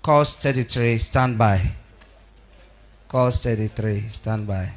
Course 33, stand by. Course 33, stand by.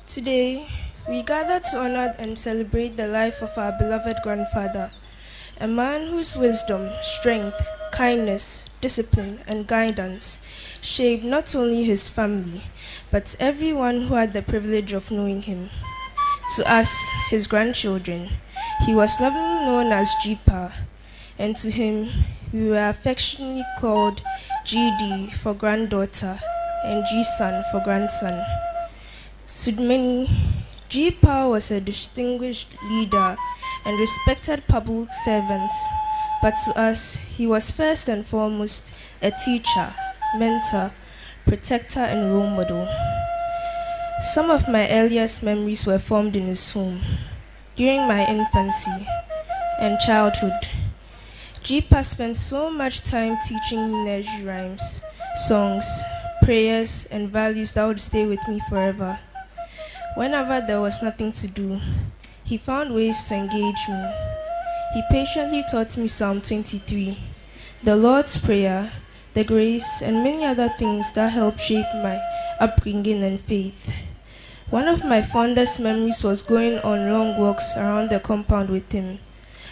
Today, we gather to honor and celebrate the life of our beloved grandfather, a man whose wisdom, strength, kindness, discipline, and guidance shaped not only his family, but everyone who had the privilege of knowing him. To us, his grandchildren, he was lovingly known as Jipa, and to him, we were affectionately called GD for granddaughter and G-son for grandson. To many, Jipa was a distinguished leader and respected public servant, but to us, he was first and foremost a teacher, mentor, protector, and role model. Some of my earliest memories were formed in his home. During my infancy and childhood, Jipa spent so much time teaching me nursery rhymes, songs, prayers, and values that would stay with me forever. Whenever there was nothing to do, he found ways to engage me. He patiently taught me Psalm 23, the Lord's Prayer, the grace, and many other things that helped shape my upbringing and faith. One of my fondest memories was going on long walks around the compound with him.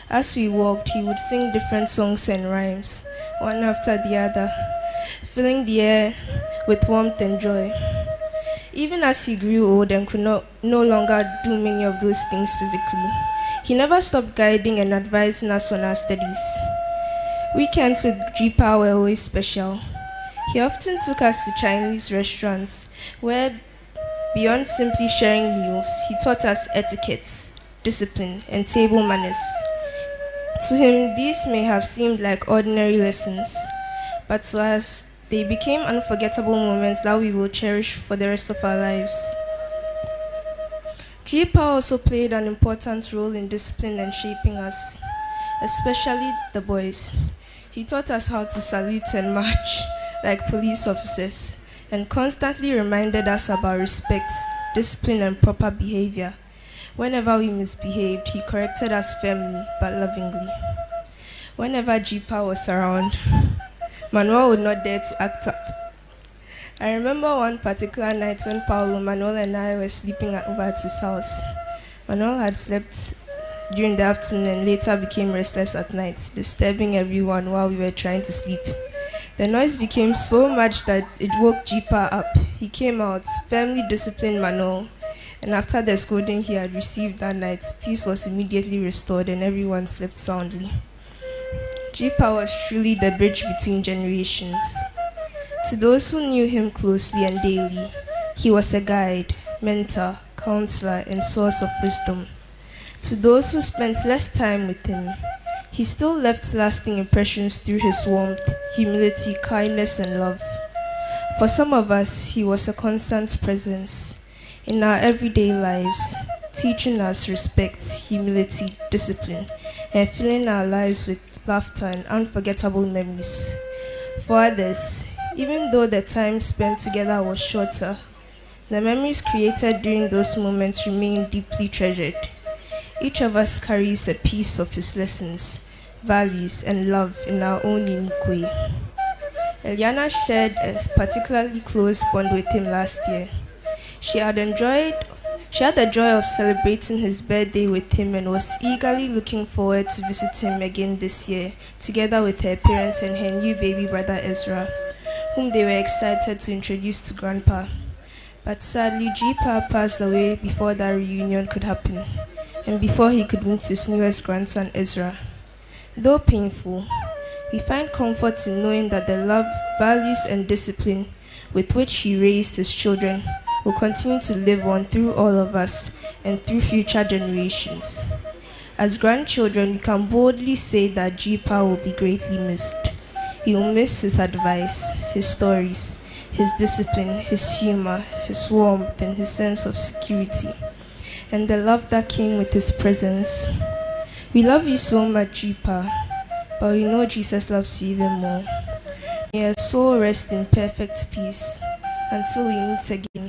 As we walked, he would sing different songs and rhymes, one after the other, filling the air with warmth and joy. Even as he grew old and could no longer do many of those things physically, he never stopped guiding and advising us on our studies. Weekends with Jipa were always special. He often took us to Chinese restaurants where, beyond simply sharing meals, he taught us etiquette, discipline, and table manners. To him, these may have seemed like ordinary lessons, but to us, they became unforgettable moments that we will cherish for the rest of our lives. Jipa also played an important role in discipline and shaping us, especially the boys. He taught us how to salute and march like police officers, and constantly reminded us about respect, discipline, and proper behavior. Whenever we misbehaved, he corrected us firmly but lovingly. Whenever Jipa was around, Manuel would not dare to act up. I remember one particular night when Paulo, Manuel, and I were sleeping over at his house. Manuel had slept during the afternoon and later became restless at night, disturbing everyone while we were trying to sleep. The noise became so much that it woke Jipa up. He came out, firmly disciplined Manuel, and after the scolding he had received that night, peace was immediately restored and everyone slept soundly. Jipa was truly the bridge between generations. To those who knew him closely and daily, he was a guide, mentor, counselor, and source of wisdom. To those who spent less time with him, he still left lasting impressions through his warmth, humility, kindness, and love. For some of us, he was a constant presence in our everyday lives, teaching us respect, humility, discipline, and filling our lives with laughter and unforgettable memories. For others, even though the time spent together was shorter, the memories created during those moments remain deeply treasured. Each of us carries a piece of his lessons, values, and love in our own unique way. Eliana shared a particularly close bond with him last year. She had the joy of celebrating his birthday with him and was eagerly looking forward to visit him again this year, together with her parents and her new baby brother Ezra, whom they were excited to introduce to Grandpa. But sadly, Jipa passed away before that reunion could happen, and before he could meet his newest grandson Ezra. Though painful, we find comfort in knowing that the love, values, and discipline with which he raised his children will continue to live on through all of us and through future generations. As grandchildren, we can boldly say that Jipa will be greatly missed. You will miss his advice, his stories, his discipline, his humor, his warmth, and his sense of security, and the love that came with his presence. We love you so much, Jipa, but we know Jesus loves you even more. May your soul rest in perfect peace until we meet again.